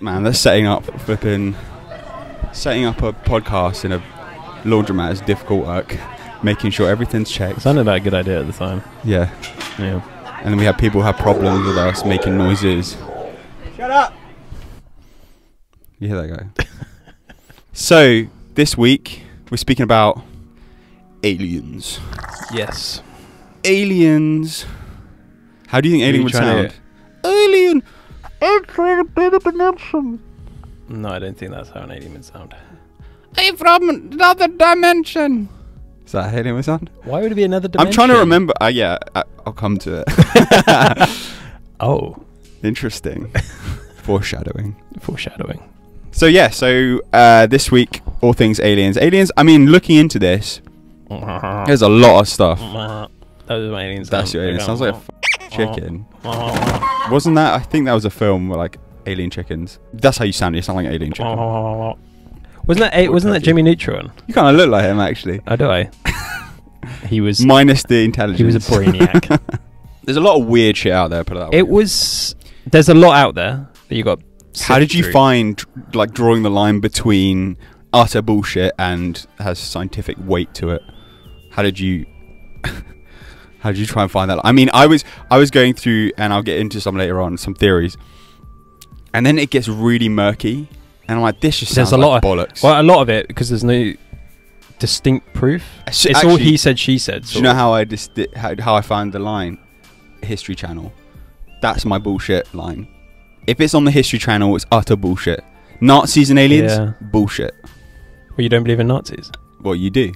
Man, that's setting up a podcast in a laundromat is difficult work. Making sure everything's checked. It sounded like a good idea at the time. Yeah. Yeah. And then we have people who have problems with us making noises. Shut up! You hear that guy? So, this week, we're speaking about aliens. Yes. Aliens. How do you think alien would sound? Alien! No, I don't think that's how an alien would sound. I'm from another dimension. Is that how alien would sound? Why would it be another dimension? I'm trying to remember. Yeah, I'll come to it. Oh. Interesting. Foreshadowing. So yeah, this week, all things aliens. Aliens, I mean, looking into this, there's a lot of stuff. That was my alien sound. That's your alien. Sounds like a chicken. Wasn't that? I think that was a film where like alien chickens. That's how you sound. You sound like an alien chicken. Wasn't that Jimmy Neutron? You kind of look like him, actually. Oh, do I? He was minus the intelligence. He was a brainiac. There's a lot of weird shit out there. Put it that way. There's a lot out there that you got. How did you find like drawing the line between utter bullshit and has scientific weight to it? How did you try and find that? I mean, I was going through, and I'll get into some later on, some theories, and then it gets really murky, and I'm like, this just sounds like bollocks. Well, a lot of it, because there's no distinct proof. It's actually all he said, she said. Do you know how I found the line? History Channel. That's my bullshit line. If it's on the History Channel, it's utter bullshit. Nazis and aliens, bullshit. Well, you don't believe in Nazis? Well, you do.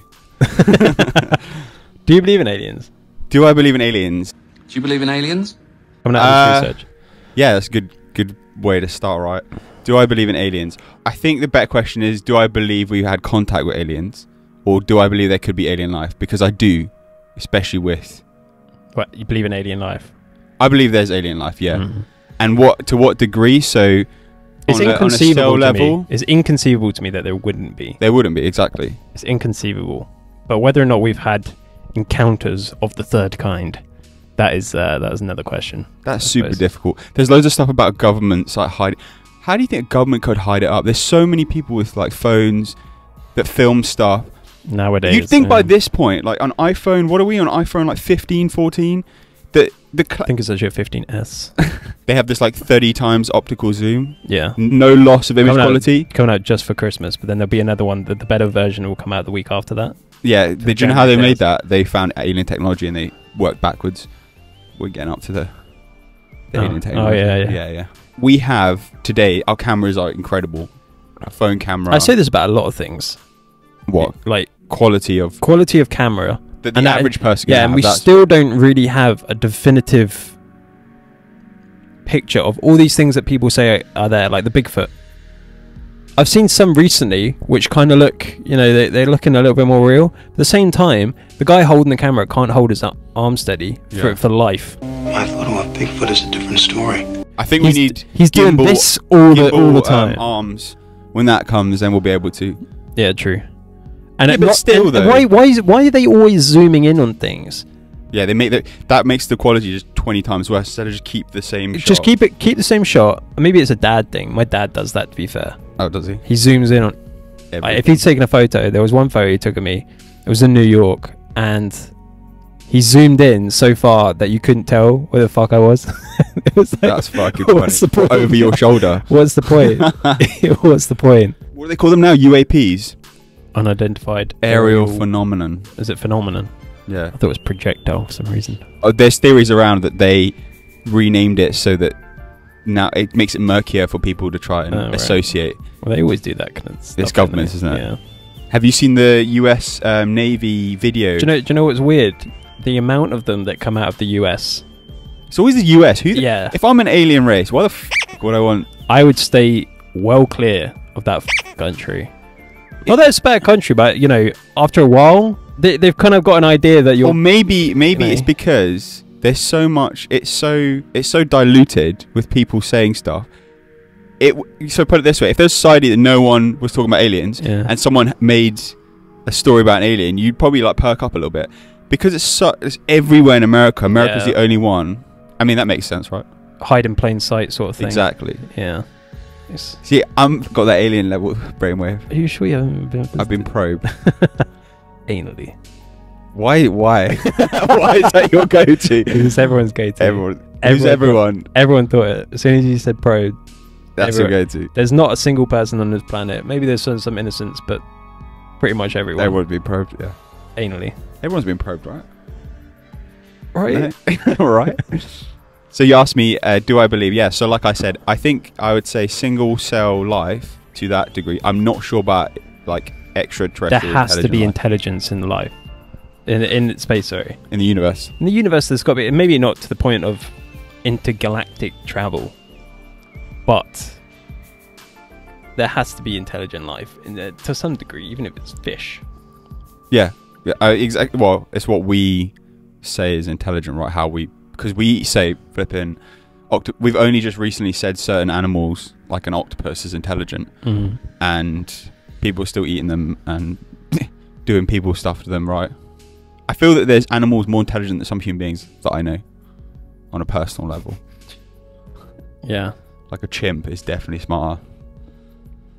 Do you believe in aliens? Do I believe in aliens? Do you believe in aliens? Coming out of this research. Yeah, that's a good way to start, right? Do I believe in aliens? I think the better question is, do I believe we've had contact with aliens? Or do I believe there could be alien life? Because I do, especially with... What, you believe in alien life? I believe there's alien life, yeah. Mm-hmm. And to what degree? So, it's inconceivable to me. It's inconceivable to me that there wouldn't be. There wouldn't be, exactly. It's inconceivable. But whether or not we've had encounters of the third kind, that is another question. That's super difficult. There's loads of stuff about governments like hiding. How do you think a government could hide it up? There's so many people with like phones that film stuff. Nowadays. You'd think by this point, like on iPhone, what are we on iPhone, like 15, 14? I think it's actually a 15S. They have this like 30 times optical zoom. Yeah. No loss of image quality. Coming out just for Christmas, but then there'll be another one. The better version will come out the week after that. Yeah. Did you know how they made that? They found alien technology and they worked backwards. We're getting up to the alien technology. Oh, yeah. We have, today, our cameras are incredible. A phone camera. I say this about a lot of things. What? Like quality of camera. That the average person can have. And we still don't really have a definitive picture of all these things that people say are there, like the Bigfoot. I've seen some recently which kind of look, they're looking a little bit more real. At the same time, the guy holding the camera can't hold his arm steady for life. My photo of Bigfoot is a different story. I think we need he's doing this all the time. Arms. When that comes, then we'll be able to. Yeah, true. And but still, though, why are they always zooming in on things? Yeah, they make that makes the quality just 20 times worse. Instead of just keep the same shot. Just keep the same shot. Maybe it's a dad thing. My dad does that, to be fair. Oh, does he? He zooms in on. Like, if he's taking a photo, there was one photo he took of me. It was in New York, and he zoomed in so far that you couldn't tell where the fuck I was. It was like, that's fucking funny. Over your shoulder. What's the point? What's the point? What do they call them now? UAPs. Unidentified aerial phenomenon. Is it phenomenon? Yeah. I thought it was projectile for some reason. There's theories around that they renamed it so that now it makes it murkier for people to try and associate. Well, they always do that kind of stuff. It's governments, isn't it? Yeah. Have you seen the US Navy video? Do you know what's weird? The amount of them that come out of the US. It's always the US. Yeah. If I'm an alien race, why the f would I want? I would stay well clear of that country. Not that it's a bad country, but after a while, they've kind of got an idea that you're. Or maybe it's because there's so much. It's so diluted with people saying stuff. So put it this way: if there's a society that no one was talking about aliens, and someone made a story about an alien, you'd probably like perk up a little bit because it's everywhere in America. America's the only one. I mean, that makes sense, right? Hide in plain sight, sort of thing. Exactly. Yeah. See, I've got that alien level brainwave. Are you sure you haven't been? I've been probed. Anally. Why? Why is that your go-to? It's everyone's go-to. Everyone. Everyone thought it. As soon as you said probe, That's your go-to. There's not a single person on this planet. Maybe there's some innocents, but pretty much everyone. Everyone's been probed, yeah. Anally. Everyone's been probed, right? Right. No? Right. So you asked me, do I believe? Yeah. So like I said, I think I would say single cell life to that degree. I'm not sure about like extraterrestrial. There has to be life. intelligence in life. In space, sorry. In the universe. In the universe, there's got to be, maybe not to the point of intergalactic travel, but there has to be intelligent life in there, to some degree, even if it's fish. Yeah. Exactly. Well, it's what we say is intelligent, right? Because we say flipping, we've only just recently said certain animals, like an octopus, is intelligent, and people are still eating them and doing people stuff to them, right? I feel that there's animals more intelligent than some human beings that I know on a personal level. Yeah. Like a chimp is definitely smarter.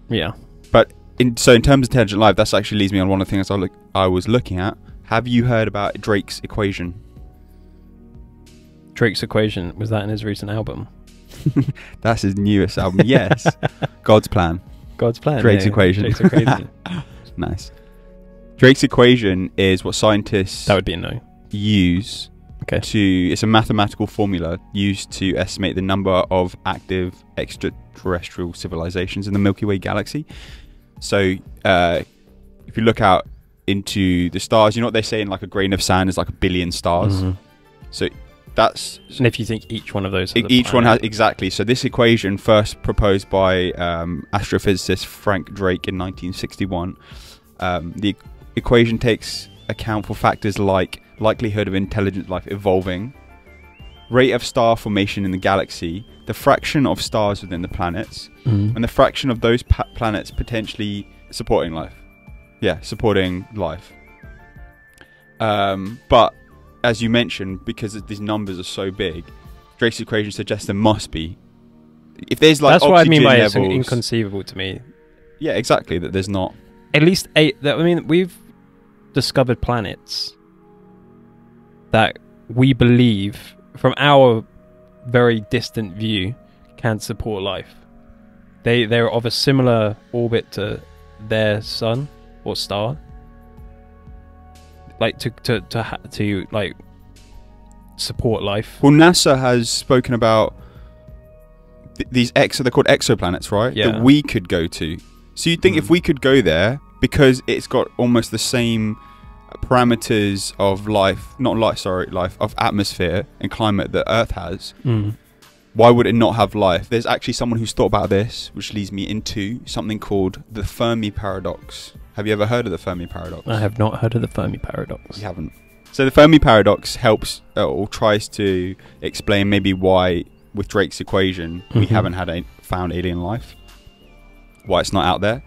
Yeah. But in terms of intelligent life, that actually leads me on one of the things I was looking at. Have you heard about Drake's equation? Drake's equation, was that in his recent album? That's his newest album. Yes. God's Plan. God's Plan. Drake's equation. Drake's equation. Nice. Drake's equation is what scientists That would be a no. use Okay. it's a mathematical formula used to estimate the number of active extraterrestrial civilizations in the Milky Way galaxy. So if you look out into the stars, you know what they say in like a grain of sand is like a billion stars. So that's, and if you think each one of those has each one has, exactly. So this equation, first proposed by astrophysicist Frank Drake in 1961, the equation takes account for factors like likelihood of intelligent life evolving, rate of star formation in the galaxy, the fraction of stars within the planets, and the fraction of those planets potentially supporting life. Yeah, supporting life. But as you mentioned, because these numbers are so big, Drake's equation suggests there must be. If there's like, that's what I mean by levels, it's inconceivable to me. Yeah, exactly. That there's not at least 8. I mean, we've discovered planets that we believe, from our very distant view, can support life. They're of a similar orbit to their sun or star. Like to like support life. Well, NASA has spoken about these they're called exoplanets, right? Yeah. That we could go to. So you'd think if we could go there, because it's got almost the same parameters of life, of atmosphere and climate that Earth has, why would it not have life? There's actually someone who's thought about this, which leads me into something called the Fermi Paradox. Have you ever heard of the Fermi Paradox? I have not heard of the Fermi Paradox. You haven't. So the Fermi Paradox helps or tries to explain maybe why, with Drake's equation, we haven't found alien life, why it's not out there.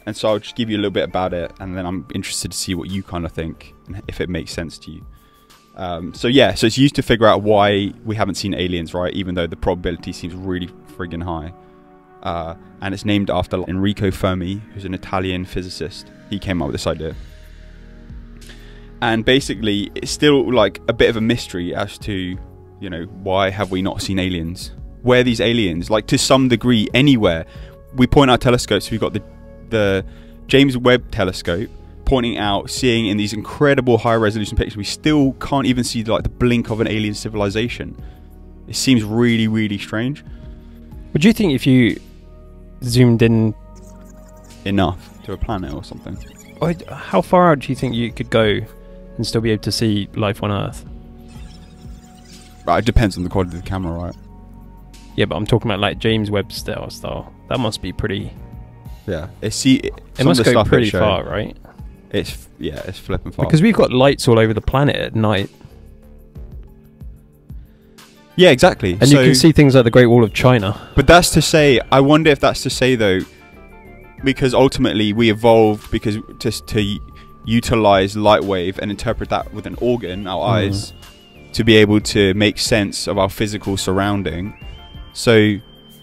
And so I'll just give you a little bit about it, and then I'm interested to see what you kind of think and if it makes sense to you. So it's used to figure out why we haven't seen aliens, right? Even though the probability seems really friggin' high. And it's named after Enrico Fermi, who's an Italian physicist. He came up with this idea. And basically, it's still like a bit of a mystery as to, why have we not seen aliens? Where are these aliens? Like, to some degree, anywhere. We point our telescopes, we've got the James Webb telescope pointing out, seeing in these incredible high resolution pictures, we still can't even see like the blink of an alien civilization. It seems really, really strange. Would you think if you zoomed in enough to a planet or something? How far out do you think you could go and still be able to see life on Earth? Right, it depends on the quality of the camera, right? Yeah, but I'm talking about like James Webb style. That must be pretty. Yeah, it must go pretty far, right? It's flipping far. Because we've got lights all over the planet at night. Yeah, exactly. And you can see things like the Great Wall of China. But that's to say, I wonder if that's to say though, because ultimately we evolved because just to utilize light wave and interpret that with an organ, our eyes, to be able to make sense of our physical surrounding. So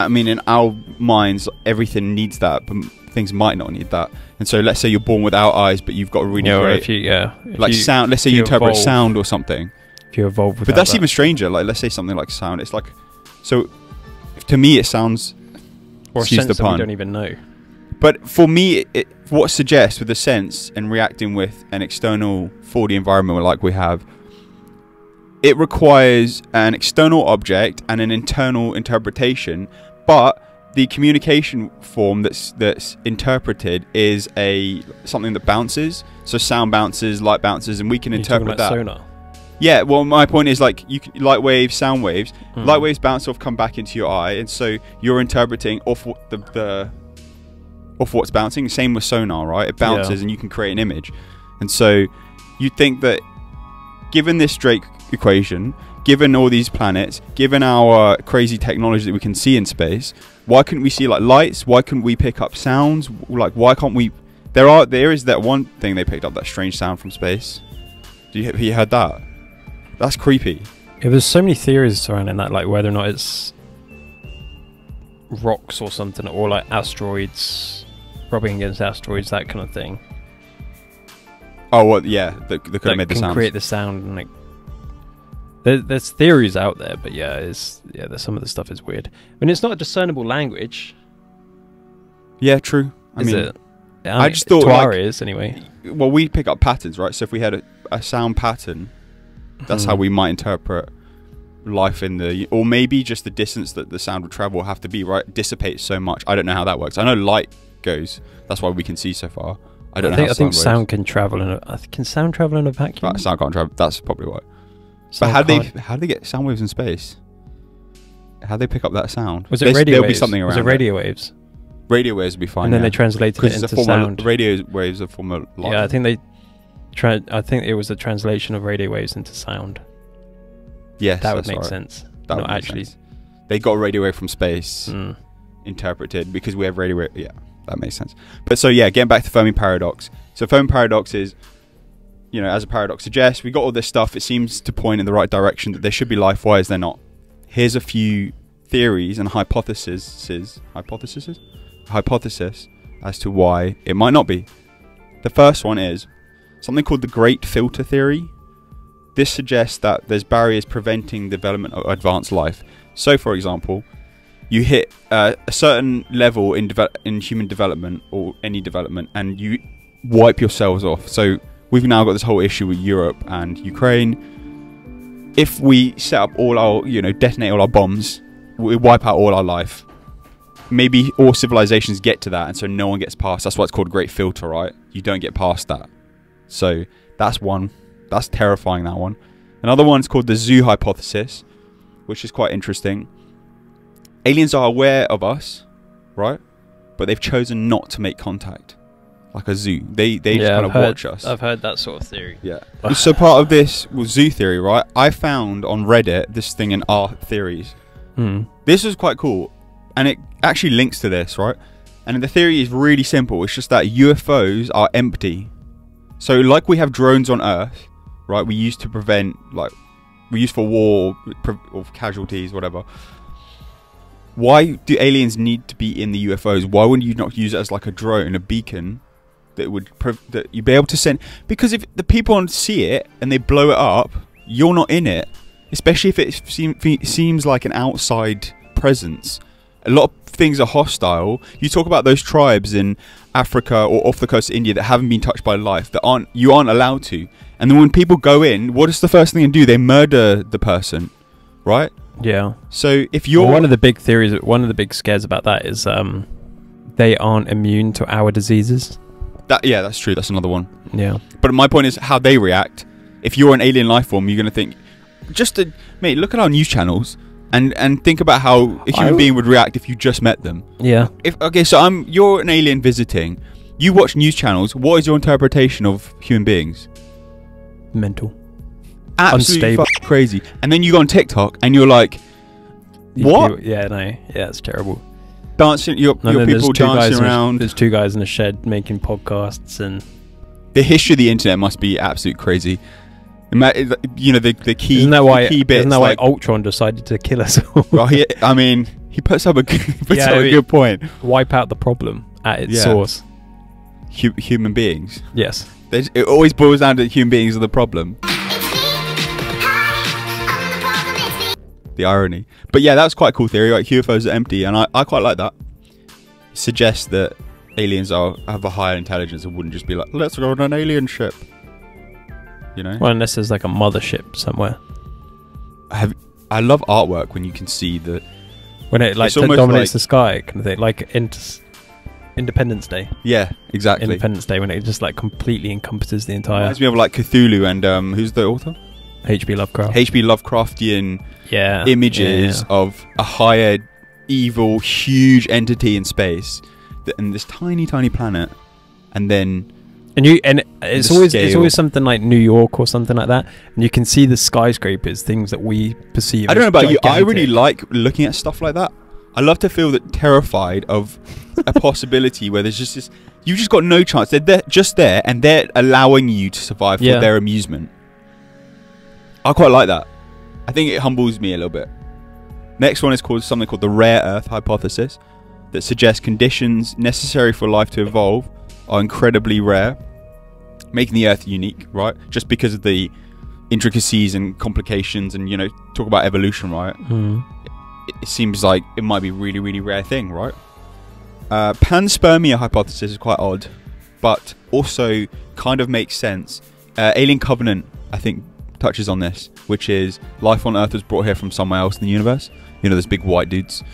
I mean, in our minds, everything needs that, but things might not need that. And so, let's say you're born without eyes, but you've got a really great, like sound. Let's say you interpret sound or something. If you evolve without but that's even stranger. Like, let's say something like sound. It's like, so to me, it sounds. Or a sense that we don't even know. But for me, what suggests with the sense and reacting with an external 4D environment like we have, it requires an external object and an internal interpretation. But the communication form that's interpreted is something that bounces. So sound bounces, light bounces, and we can interpret that. Sonar? Yeah, well, my point is, like, light waves, sound waves. Light waves bounce off, come back into your eye, and so you're interpreting off what off what's bouncing. Same with sonar, right? It bounces, and you can create an image. And so you'd think that, given this Drake equation, given all these planets, given our crazy technology that we can see in space, why couldn't we see like lights? Why couldn't we pick up sounds? Like, why can't we? There is that one thing they picked up, that strange sound from space. Have you heard that? That's creepy. Yeah, there's so many theories surrounding that, like whether or not it's rocks or something, or like asteroids, rubbing against asteroids, that kind of thing. Oh, well, yeah, they could have made the sound. Create the sound, and like there's theories out there, but there's some of the stuff is weird. I mean, it's not a discernible language. Yeah, true. I mean, I just thought like, is anyway. Well, we pick up patterns, right? So if we had a sound pattern, that's how we might interpret life in the, or maybe just the distance that the sound would travel will have to be, right? Dissipates so much. I don't know how that works. I know light goes. That's why we can see so far. I think sound can travel in a. Can sound travel in a vacuum? Right, sound can't travel. That's probably why. But how do they get sound waves in space? How do they pick up that sound? Was it radio waves? There'll be something around. Was it radio waves? Radio waves would be fine. And then they translated it into sound. Radio waves are form of light. Yeah, I think I think it was a translation of radio waves into sound. Yes, that would make sense. That would actually. They got a radio wave from space interpreted because we have radio wave. Yeah, that makes sense. But so yeah, getting back to Fermi Paradox. So Fermi Paradox is, as a paradox suggests, we got all this stuff. It seems to point in the right direction that there should be life. Why is there not? Here's a few theories and hypotheses as to why it might not be. The first one is something called the Great Filter Theory. This suggests that there's barriers preventing the development of advanced life. So, for example, you hit a certain level in human development or any development, and you wipe yourselves off. So we've now got this whole issue with Europe and Ukraine. If we set up all our, detonate all our bombs, we wipe out all our life. Maybe all civilizations get to that, and so no one gets past. That's why it's called Great Filter, right? You don't get past that. So that's one. That's terrifying, that one. Another one's called the zoo hypothesis, which is quite interesting. Aliens are aware of us, right? But they've chosen not to make contact. Like a zoo. They just kind of watch us. I've heard that sort of theory. Yeah. So part of this was zoo theory, right? I found on Reddit this thing in our theories. This was quite cool. And it actually links to this, right? And the theory is really simple. It's just that UFOs are empty. So like we have drones on Earth, right? We use to prevent, we use for war or casualties, whatever. Why do aliens need to be in the UFOs? Why wouldn't you not use it as like a drone, a beacon that you'd be able to send? Because if the people see it and they blow it up, you're not in it. Especially if it seems like an outside presence. A lot of things are hostile. You talk about those tribes in Africa or off the coast of India that haven't been touched by life, that you aren't allowed to. And then when people go in, what is the first thing they do? They murder the person, right? Yeah. So if you're one of the big theories, one of the big scares about that is they aren't immune to our diseases. That's true. That's another one. Yeah. But my point is how they react. If you're an alien life form, you're going to think, mate, look at our news channels. And think about how a human being would react if you just met them. Yeah. You're an alien visiting. You watch news channels. What is your interpretation of human beings? Mental. Absolutely fucking crazy. And then you go on TikTok and you're like, what? It's terrible. Dancing, your people dancing around. There's two guys in a shed making podcasts, and the history of the internet must be absolutely crazy. You know, the key. Isn't that why? The key bits, isn't that why Ultron decided to kill us all? Well, I mean, he puts up a good point. Wipe out the problem at its source. Human beings. Yes. It always boils down to human beings are the problem. The irony. But yeah, that's quite a cool theory. Like UFOs are empty, and I quite like that. Suggests that aliens have a higher intelligence and wouldn't just be like, let's go on an alien ship. You know? Well, unless there's like a mothership somewhere. I love artwork when you can see when it like dominates the sky, kind of thing, like Independence Day. Yeah, exactly. Independence Day, when it just like completely encompasses the entire. Reminds me of like Cthulhu and who's the author? H.P. Lovecraft. H.P. Lovecraftian images of a higher, evil, huge entity in space, and this tiny, tiny planet, and then. And it's always something like New York or something like that, and you can see the skyscrapers, things that we perceive. I don't know about gigantic. You, I really like looking at stuff like that. I love to feel that terrified of a possibility where there's just this. You've just got no chance. They're just there, and they're allowing you to survive for their amusement. I quite like that. I think it humbles me a little bit. Next one is something called the rare Earth hypothesis, that suggests conditions necessary for life to evolve are incredibly rare, making the Earth unique, right? Just because of the intricacies and complications, and talk about evolution, right? It seems like it might be a really, really rare thing, right? Panspermia hypothesis is quite odd, but also kind of makes sense. Alien Covenant, I think, touches on this, which is life on Earth was brought here from somewhere else in the universe. Those big white dudes.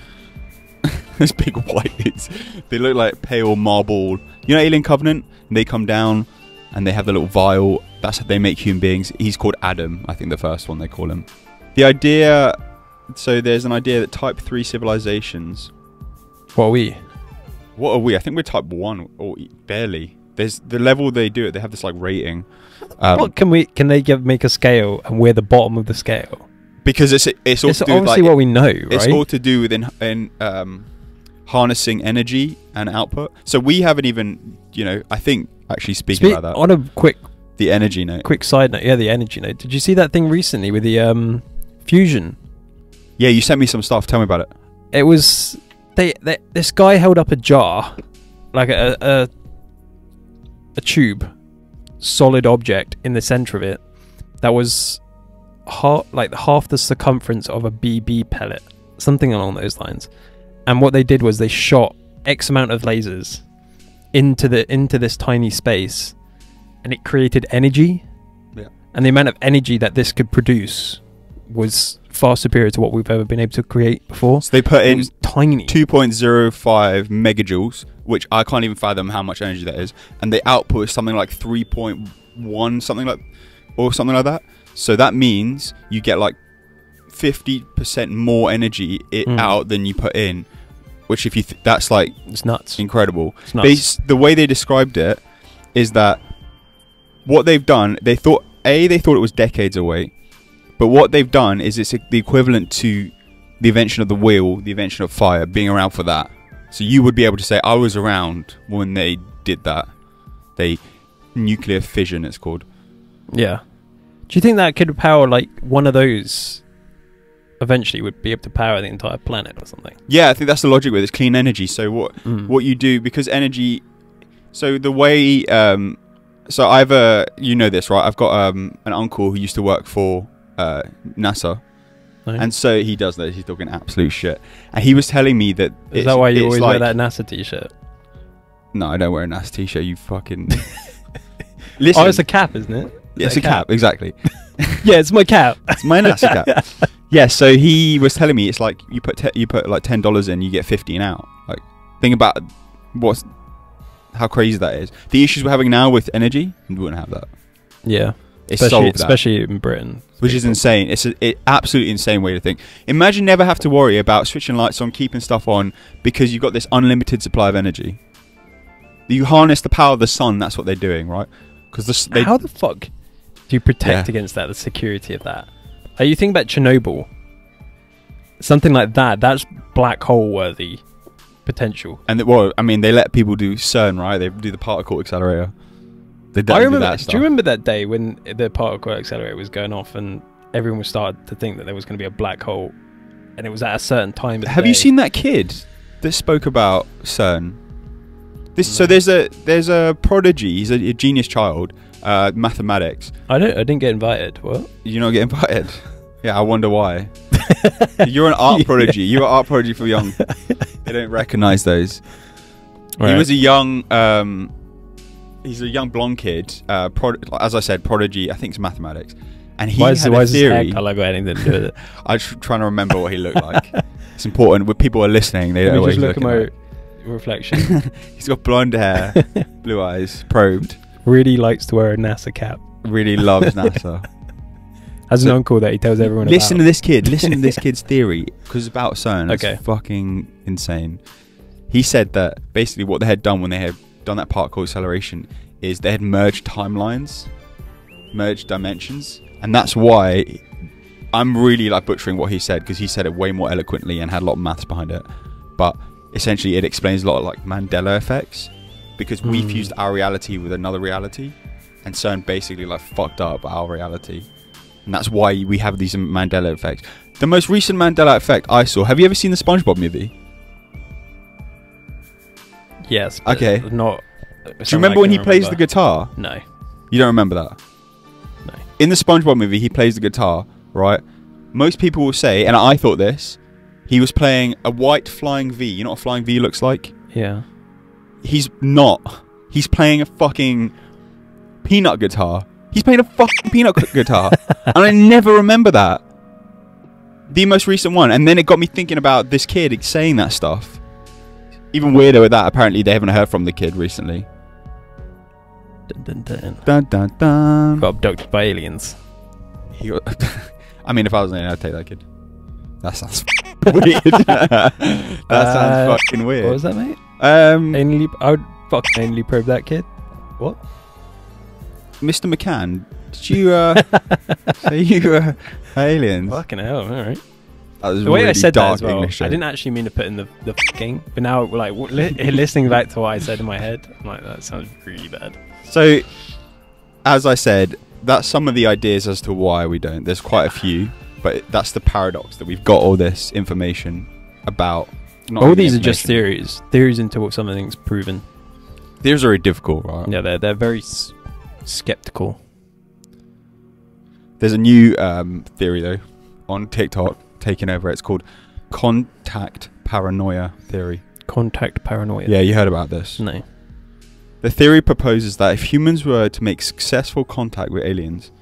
Those big white dudes. They look like pale marble. Alien Covenant? They come down and they have the little vial. That's how they make human beings. He's called Adam, I think the first one they call him. The idea... So there's an idea that Type 3 civilizations... What are we? What are we? I think we're Type 1, or barely. There's the level they do it, they have this like rating. What can they make a scale, and we're the bottom of the scale? Because it's all to do with, obviously what we know, right? It's all to do with in harnessing energy and output. So we haven't even, I think, actually speaking about that. On a the energy note. Quick side note, the energy note. Did you see that thing recently with the fusion? Yeah, you sent me some stuff. Tell me about it. It was this guy held up a jar, like a tube, solid object in the center of it, that was half the circumference of a BB pellet, something along those lines. And what they did was they shot X amount of lasers into this tiny space, and it created energy. Yeah. And the amount of energy that this could produce was far superior to what we've ever been able to create before. So they put in tiny 2.05 megajoules, which I can't even fathom how much energy that is, and the output is something like 3.1 something like that. So that means you get like 50% more energy out than you put in, which if you that's like, it's nuts. Incredible. It's nuts. The way they described it is that what they've done, they thought it was decades away, but what they've done is it's the equivalent to the invention of the wheel, the invention of fire, being around for that. So you would be able to say, I was around when they did that. Nuclear fission, it's called. Yeah. Do you think that could power, like, one of those eventually would be able to power the entire planet or something? Yeah, I think that's the logic with it. It's clean energy. So what you do, because energy... So the way... so I've... this, right? I've got an uncle who used to work for NASA. And so he does this. He's talking absolute shit. And he was telling me that... Is that why you always wear that NASA t-shirt? No, I don't wear a NASA t-shirt, you fucking... Listen. Oh, it's a cap, isn't it? Yeah, it's a cap, exactly. Yeah, it's my cap. It's my NASA cap. Yeah, so he was telling me it's like you put like $10 in, you get 15 out. Like, think about how crazy that is. The issues we're having now with energy, we wouldn't have that. Yeah. Especially in Britain. Which is insane. It's an absolutely insane way to think. Imagine never have to worry about switching lights on, keeping stuff on, because you've got this unlimited supply of energy. You harness the power of the sun, that's what they're doing, right? How the fuck do you protect against that, the security of that? You think about Chernobyl, something like that, that's black hole worthy potential. And they let people do CERN, right? They do the particle accelerator. They don't I remember. do that stuff. Do you remember that day when the particle accelerator was going off and everyone was started to think that there was going to be a black hole, and it was at a certain time of the Have day? you seen that kid that spoke about CERN? So there's a prodigy. He's a genius child, mathematics. I didn't get invited. What? You not get invited? Yeah, I wonder why. You're an art prodigy. You're an art prodigy for young. They don't recognise those. Right. He was a young. He's a young blonde kid. As I said, prodigy. I think it's mathematics. And he why had is a his hair theory. colour got anything to do with it? I'm trying to remember what he looked like. It's important when people are listening. They don't Let know me what just he's look at looking my like. reflection. He's got blonde hair, blue eyes, probed. Really likes to wear a NASA cap. Really loves NASA. Has an uncle that he tells everyone Listen about. to this kid. Listen to this kid's theory, because it's about CERN. It's Okay. fucking insane. He said that basically what they had done when they had done that particle acceleration is they had merged timelines, merged dimensions, and that's why I'm really like butchering what he said, because he said it way more eloquently and had a lot of maths behind it. But essentially, it explains a lot of like Mandela effects, because we fused our reality with another reality, and CERN basically like fucked up our reality. And that's why we have these Mandela effects. The most recent Mandela effect I saw. Have you ever seen the SpongeBob movie? Yes. But Okay. Not. Do you remember when he plays the guitar? No. You don't remember that? No. In the SpongeBob movie, he plays the guitar, right? Most people will say, and I thought this, he was playing a white flying V. You know what a flying V looks like? Yeah. He's not. He's playing a fucking peanut guitar. He's playing a fucking peanut guitar. And I never remember that. The most recent one. And then it got me thinking about this kid saying that stuff. Even weirder with that, apparently they haven't heard from the kid recently. Dun, dun, dun. Dun, dun, dun. Got abducted by aliens. He got I mean, if I was an alien, I'd take that kid. That sounds weird. That sounds fucking weird. What was that, mate? Mr. I would fucking anally probe that kid. What? McCann, did you say you were aliens? Fucking hell, alright. That was The way really I said that dark as well, English. I didn't actually mean to put in the fucking, but now, like, listening back to what I said in my head, I'm like, that sounds really bad. So, as I said, that's some of the ideas as to why we don't. There's quite a few, but that's the paradox that we've got all this information about. Not All really these are just information. theories into what something's proven. Theories are very difficult, right? Yeah, they're very skeptical. There's a new theory though on TikTok taking over. It's called contact paranoia theory. Contact paranoia. Yeah, you heard about this. No. The theory proposes that if humans were to make successful contact with aliens,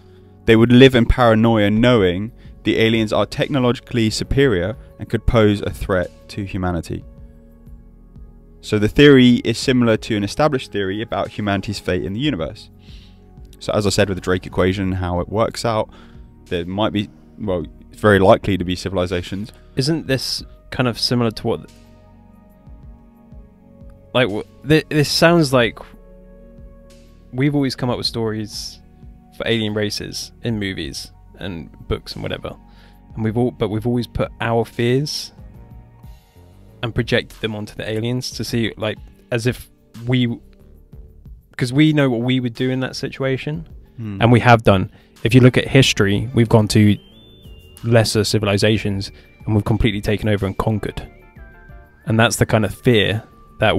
they would live in paranoia knowing the aliens are technologically superior and could pose a threat to humanity. So the theory is similar to an established theory about humanity's fate in the universe. So as I said with the Drake equation, how it works out, there might be, well, it's very likely to be civilizations. Isn't this kind of similar to what... Like, this sounds like we've always come up with stories for alien races in movies and books and whatever, and we've always put our fears and projected them onto the aliens to see, like, as if because we know what we would do in that situation, and we have done. If you look at history, we've gone to lesser civilizations and we've completely taken over and conquered, and that's the kind of fear that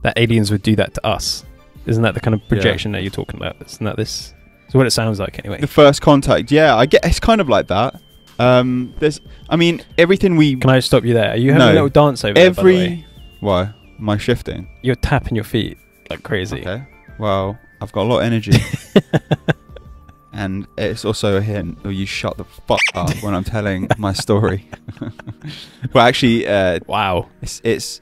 that aliens would do that to us. Isn't that the kind of projection that you're talking about? Isn't that this? It's what it sounds like anyway. The first contact, yeah, I get it's kind of like that. I mean, everything we... Can I stop you there? Are you having a little dance over there, by the way? Why? Am I shifting? You're tapping your feet like crazy. Okay. Well, I've got a lot of energy. And it's also a hint. Oh, you shut the fuck up when I'm telling my story. Well, actually, Wow. That's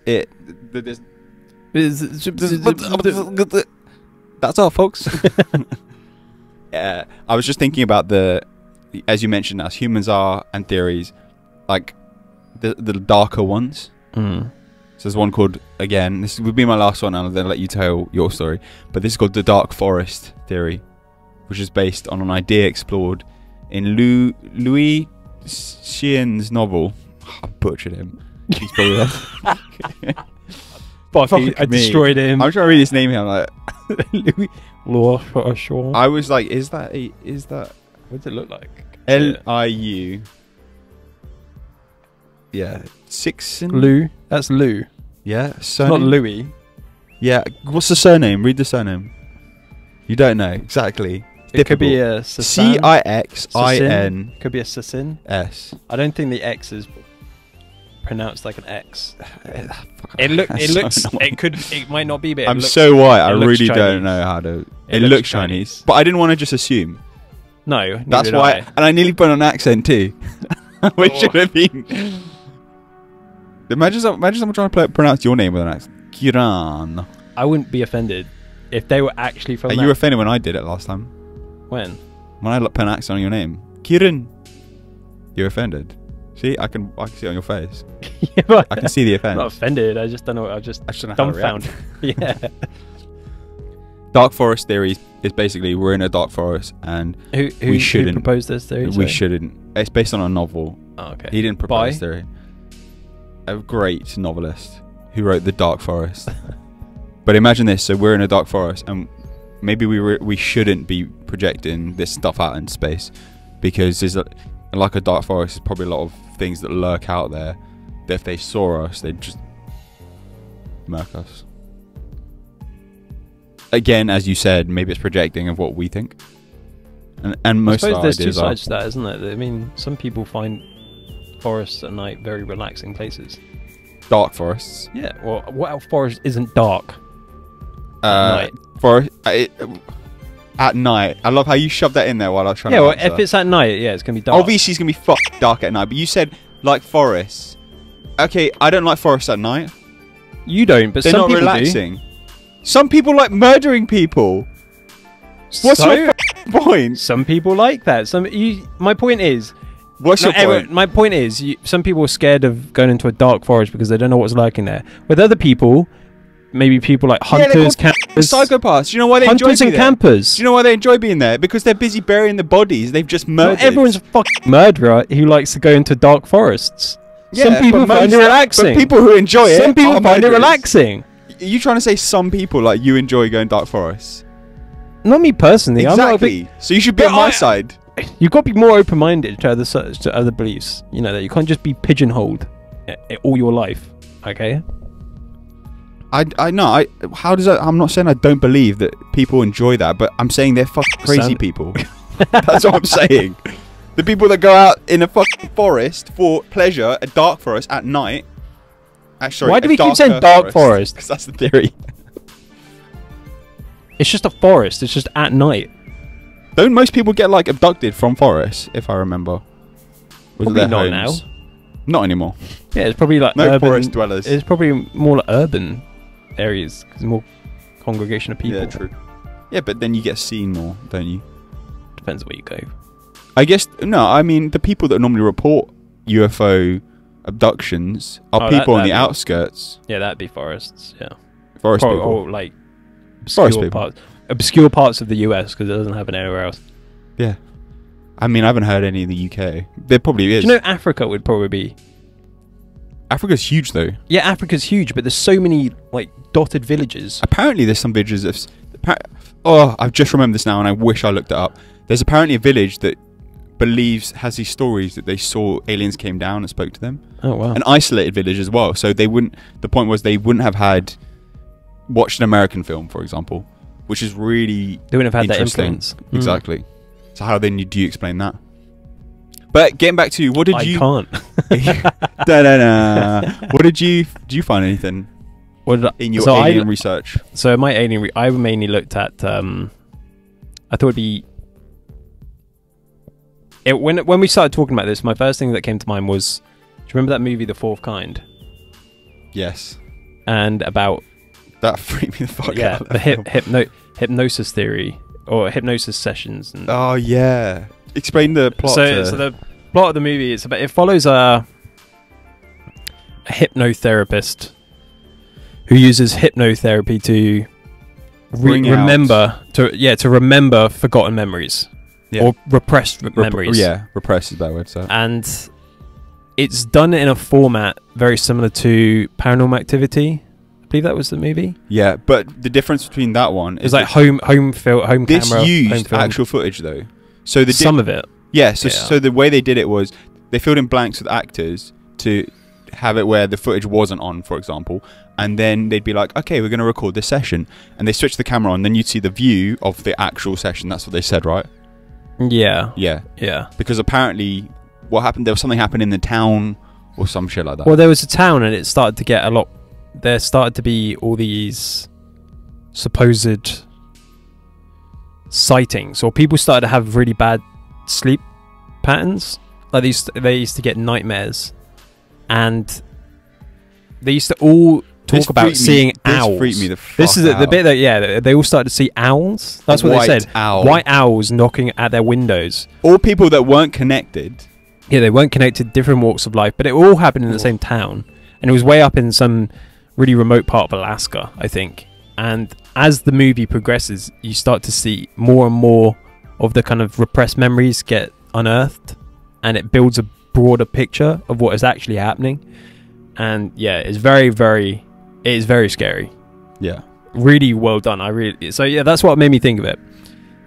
all, folks. I was just thinking about as you mentioned, as humans are, and theories, like the darker ones. So there's one called, again, this would be my last one, and I'll then let you tell your story. But this is called the Dark Forest theory, which is based on an idea explored in Louis Chien's novel. I butchered him. He's probably Fuck, I destroyed him. I'm trying to read his name here. I'm like, Sure. I was like, is that What does it look like? Liu? Yeah, Sixon. Lou. That's Lou. Yeah, It's surname. not Louis. Yeah, what's the surname? Read the surname. You don't know exactly. It could be a Sasan. Cixin. Could be a Sasin. S. I don't think the X is pronounced like an X. It That's looks. so annoying. It might not be. But I'm so white. I it looks really don't Chinese. know how to. It It looks looks Chinese, but I didn't want to just assume. No, That's neither why, did I. and I nearly put on an accent too, which should have been. Imagine someone trying to pronounce your name with an accent. Kieran. I wouldn't be offended if they were actually from. Are that. you offended when I did it last time? When? When I put an accent on your name, Kieran. You're offended. See, I can see it on your face. Yeah, but I can see the I'm offense. not offended. I just don't know. I just don't know how to react. dumbfounded. Yeah. Dark forest theory is basically we're in a dark forest and Who shouldn't. Who proposed this theory? we Sorry? shouldn't. It's based on a novel. Oh, okay. He didn't propose By? this theory. A great novelist who wrote The Dark Forest. But imagine this: so we're in a dark forest, and maybe we shouldn't be projecting this stuff out in space, because like a dark forest, there's probably a lot of things that lurk out there that if they saw us, they'd just murk us. Again, as you said, maybe it's projecting of what we think, and most I of suppose our there's two ideas are. sides to that, isn't there? I mean, some people find forests at night very relaxing places. Dark forests. Yeah. Well, what forest isn't dark? Night. At night. I love how you shoved that in there while I was trying Yeah. to Well, answer. if it's at night, yeah, it's gonna be dark. Obviously, it's going to be dark at night, but you said like forests. Okay, I don't like forests at night. You don't, but They're some not people relaxing. Some people like murdering people. do. What's So, your point? some people like that. My point is. What's your point? My point is, some people are scared of going into a dark forest because they don't know what's lurking there. With other people, maybe people like hunters, campers, Psychopaths. Do you know why they enjoy hunters being and there? campers. Do you know why they enjoy being there? Because they're busy burying the bodies they've just murdered. Not everyone's a fucking murderer who likes to go into dark forests. Some people but find it most- relaxing. But people who enjoy it. Some people are find it murderers. relaxing. Are you trying to say some people like you enjoy going dark forests? Not me personally. I'm not a Exactly. So you should be But on my I- side. You've got to be more open-minded to other beliefs. You know that you can't just be pigeonholed all your life. Okay. I know. How does that? I'm not saying I don't believe that people enjoy that, but I'm saying they're fucking crazy people. That's what I'm saying. The people that go out in a fucking forest for pleasure, a dark forest at night. Actually, Why do we keep saying dark forest? Because that's the theory. It's just a forest. It's just at night. Don't most people get like abducted from forests? If I remember, was Probably it their not homes? Not anymore. Yeah, it's probably like No urban forest dwellers. It's probably more like urban areas because more congregation of people. Yeah, true. Yeah, but then you get seen more, don't you? Depends where you go. I guess no. I mean, the people that normally report UFO abductions are Oh, people on the that'd be- outskirts, Yeah, that'd be forests. Yeah, forest Probably, people. or like Forest obscure people. obscure parts of the US because it doesn't happen anywhere else. Yeah. I mean, I haven't heard any in the UK. There probably is. Do you know Africa would probably be? Africa's huge though. Yeah, Africa's huge, but there's so many like dotted villages. Apparently, there's some villages of. Oh, I've just remembered this now, and I wish I looked it up. There's apparently a village that has these stories that they saw aliens came down and spoke to them. Oh wow! An isolated village as well. So they wouldn't. The point was they wouldn't have watched an American film, for example, which is really They wouldn't have had that interesting. influence. Exactly. So how then do you explain that? But getting back to what did I you? can't. Da-da-da. What did you? Do you find anything What did I, in your so alien research? So my alien, I mainly looked at. I thought it'd be. When we started talking about this, my first thing that came to mind was, do you remember that movie, The Fourth Kind? Yes. And about That freaked me the fuck yeah, out. the hypnosis theory or hypnosis sessions. And Oh yeah. Explain the plot. so the plot of the movie is about, it follows a hypnotherapist who uses hypnotherapy to Bring out- remember forgotten memories Yeah. or repressed memories. Yeah, repress is a better word. So. And it's done in a format very similar to Paranormal Activity. believe that was the movie. Yeah, but the difference between that one It was like home camera. this used home film. actual footage though. So the Some of it. Yeah, so the way they did it was they filled in blanks with actors to have it where the footage wasn't on, for example, and then they'd be like, okay, we're going to record this session, and they switch the camera on, then you'd see the view of the actual session. That's what they said, right? Yeah. Yeah. Because apparently what happened, there was something happened in the town or some shit like that. Well, there was a town, and it started to get a lot. There started to be all these supposed sightings, or people started to have really bad sleep patterns. Like they used to get nightmares, and they used to all talk about seeing owls. This freaked me the fuck This is the bit that they all started to see owls. That's what they said. White owls knocking at their windows. All people that weren't connected. Yeah, they weren't connected, different walks of life, but it all happened in the same town, and it was way up in some really remote part of Alaska, I think. And as the movie progresses, you start to see more and more of the kind of repressed memories get unearthed, and it builds a broader picture of what is actually happening. And yeah, it is very scary. Yeah, really well done. So yeah, that's what made me think of it.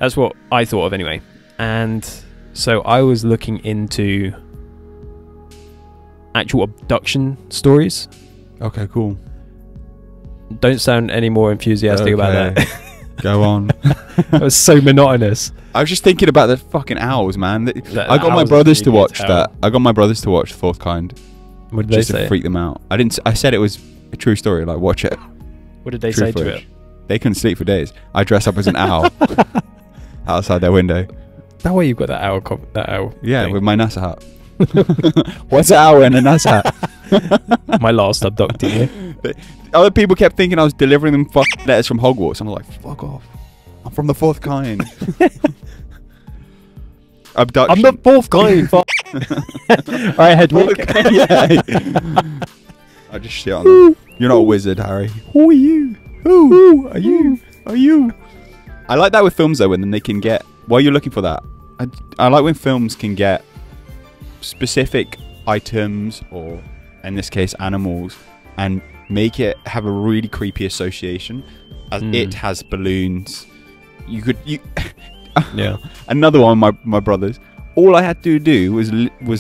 That's what I thought of anyway. And so I was looking into actual abduction stories. Okay, cool. Don't sound any more enthusiastic about that. Go on. That was so monotonous. I was just thinking about the fucking owls, man. I got my owls brothers are to really watch good that. I got my brothers to watch The Fourth Kind. What did Just they to say? freak them out. I said it was a true story. Like, watch it. What did they True say footage. to it? They couldn't sleep for days. I dress up as an owl outside their window. That way you've got that owl. Yeah, thing. with my NASA hat. What's an owl in a NASA hat? My last abductee. Other people kept thinking I was delivering them fucking letters from Hogwarts. I'm like, fuck off. I'm from the fourth kind. Abduction. I'm the fourth kind. Alright, Hedwig. Yeah. I just shit on them. You're not a wizard, Harry. Who are you? Who are you? Are you? I like that with films though, when they can get, while you're looking for that, I like when films can get specific items, or in this case animals, and make it have a really creepy association. As it has balloons. Yeah. Another one, my brothers. All I had to do was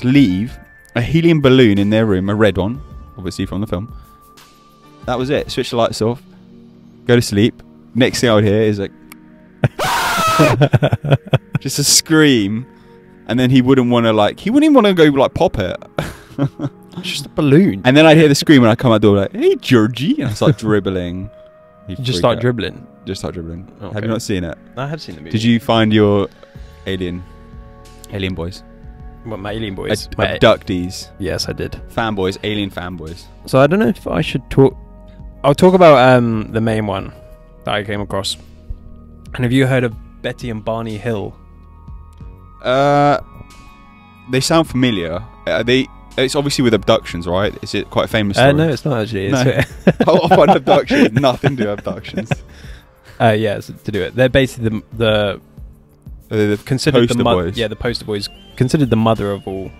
leave a helium balloon in their room, a red one, obviously from the film. That was it. Switch the lights off, go to sleep. Next thing I would hear is like just a scream, and then he wouldn't even want to go like pop it. It's just a balloon. And then I'd hear the scream, and I'd come out the door like, "Hey, Georgie," and I start dribbling. You just start dribbling. Just start dribbling. Okay. Have you not seen it? I have seen the movie. Did you find your alien boys? What, my alien boys? Abductees. Yes, I did. Fanboys, alien fanboys. So I don't know if I should talk. I'll talk about the main one that I came across. And have you heard of Betty and Barney Hill? They sound familiar. It's obviously with abductions, right? Is it quite a famous story? No, it's not actually. No. I'll find abductions. Nothing to do with abductions. Yeah, it's to do it. They're basically the considered poster the boys. Yeah, the poster boys, considered the mother of all.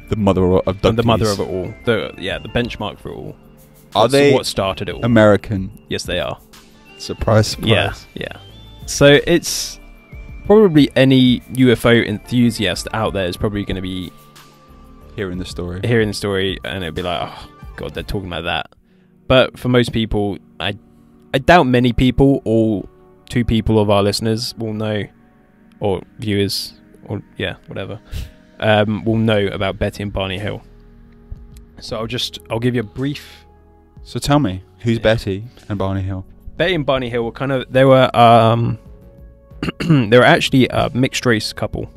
The mother of abductees. And the mother of it all. The benchmark for it all. Are they what started it all? American? Yes, they are. Surprise, surprise. Yeah. So it's probably any UFO enthusiast out there is probably going to be hearing the story, and it'll be like, oh god, they're talking about that. But for most people, I doubt many people, or 2 people of our listeners will know, or viewers, or whatever, will know about Betty and Barney Hill. So I'll give you a brief. So tell me, who's Betty and Barney Hill? Betty and Barney Hill were they were they were actually a mixed race couple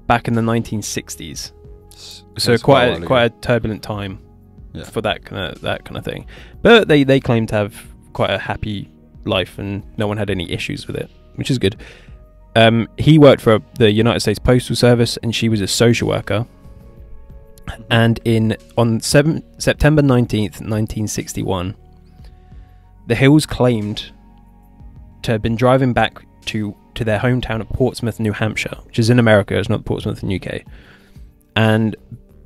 back in the 1960s. So quite a turbulent time for that kind of thing. But they claim to have quite a happy life, and no one had any issues with it, which is good. He worked for the United States Postal Service, and she was a social worker. And on September 19th, 1961, the Hills claimed to have been driving back to their hometown of Portsmouth, New Hampshire, which is in America. It's not Portsmouth in UK. And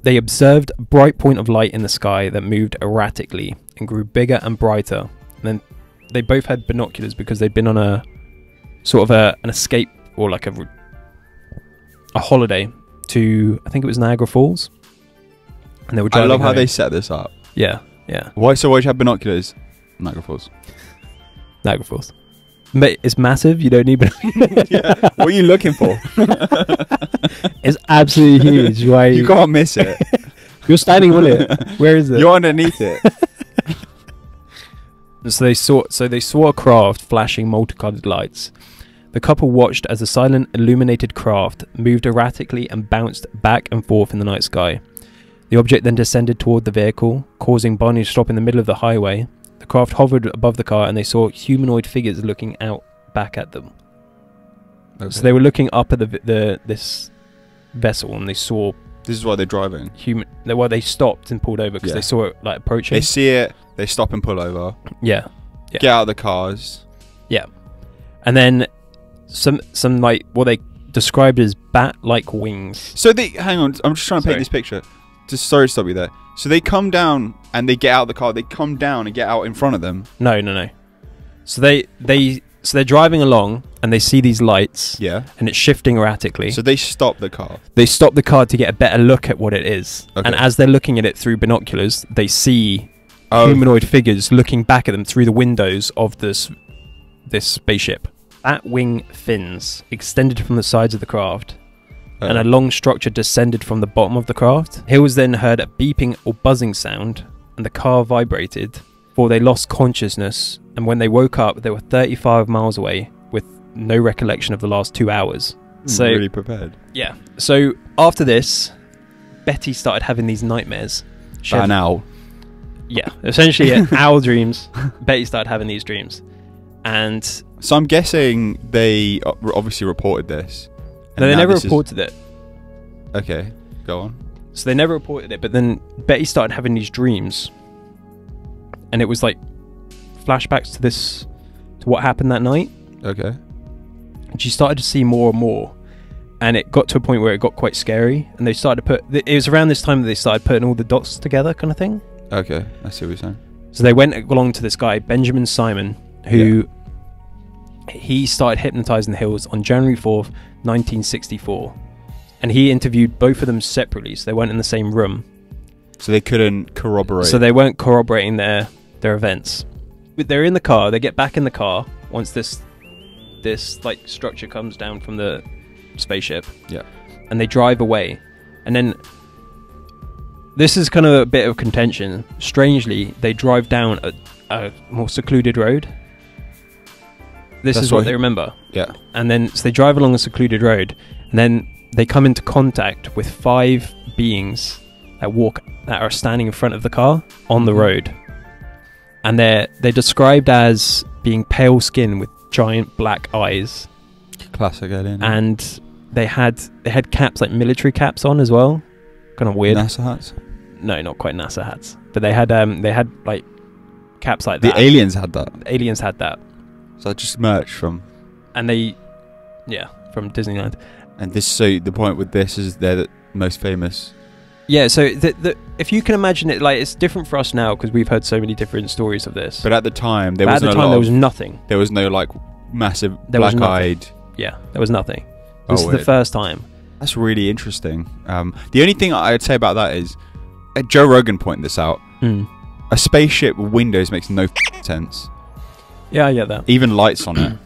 they observed a bright point of light in the sky that moved erratically and grew bigger and brighter. And then they both had binoculars because they'd been on a sort of an escape, or like a holiday to, I think it was Niagara Falls. And they were driving I love how home. they set this up. Yeah, yeah. Why? So why do you have binoculars? Niagara Falls. Niagara Falls. Mate, it's massive. You don't need binoculars. Yeah. What are you looking for? It's absolutely huge. Why? You can't miss it. You're standing on it. Where is it? You're underneath it. So they saw a craft flashing multicolored lights. The couple watched as the silent, illuminated craft moved erratically and bounced back and forth in the night sky. The object then descended toward the vehicle, causing Barney to stop in the middle of the highway. The craft hovered above the car, and they saw humanoid figures looking out back at them. Okay. So they were looking up at this vessel, and they saw This is why they're driving. Well, they stopped and pulled over because they saw it like approaching. They see it. They stop and pull over. Yeah. Get out of the cars. Yeah. And then some like what they described as bat-like wings. So they hang on. I'm just trying to paint this picture. Sorry to stop you there. So they come down and they get out of the car. They come down and get out in front of them. No. So they're driving along and they see these lights. Yeah. And it's shifting erratically. So they stop the car. They stop the car to get a better look at what it is. Okay. And as they're looking at it through binoculars, they see humanoid figures looking back at them through the windows of this spaceship. Bat wing fins extended from the sides of the craft, and a long structure descended from the bottom of the craft. Hills then heard a beeping or buzzing sound, and the car vibrated, for they lost consciousness, and when they woke up, they were 35 miles away, with no recollection of the last 2 hours. So really prepared. Yeah. So after this, Betty started having these nightmares. An owl. Yeah, essentially owl dreams. Betty started having these dreams, and so I'm guessing they obviously reported this. No, they never reported it. Okay, go on. So they never reported it, but then Betty started having these dreams, and it was like flashbacks to what happened that night. Okay. And she started to see more and more, and it got to a point where it got quite scary, and they started to put. It was around this time that they started putting all the dots together, kind of thing. Okay, I see what you're saying. So they went along to this guy, Benjamin Simon, who he started hypnotizing the Hills on January 4th, 1964. And he interviewed both of them separately, so they weren't in the same room. So they couldn't corroborate. So they weren't corroborating their events. But they're in the car, they get back in the car once this like structure comes down from the spaceship. Yeah. And they drive away. And then this is kind of a bit of contention. Strangely, they drive down a more secluded road. This is what they remember. Yeah. And then so they drive along a secluded road, and then they come into contact with 5 beings that are standing in front of the car on the road. And they're described as being pale skin with giant black eyes. Classic alien. And they had caps, like military caps on as well. Kind of weird. NASA hats? No, not quite NASA hats. But they had like caps like that. The aliens had that. The aliens had that. So I just merch from. And from Disneyland. And the point with this is they're the most famous. Yeah, so if you can imagine it, like, it's different for us now because we've heard so many different stories of this. But at the time, there was nothing. There was no like massive There was black-eyed. Yeah, there was nothing. This is the first time. That's really interesting. The only thing I'd say about that is, Joe Rogan pointed this out. A spaceship with windows makes no sense. Yeah, I get that. Even lights on it.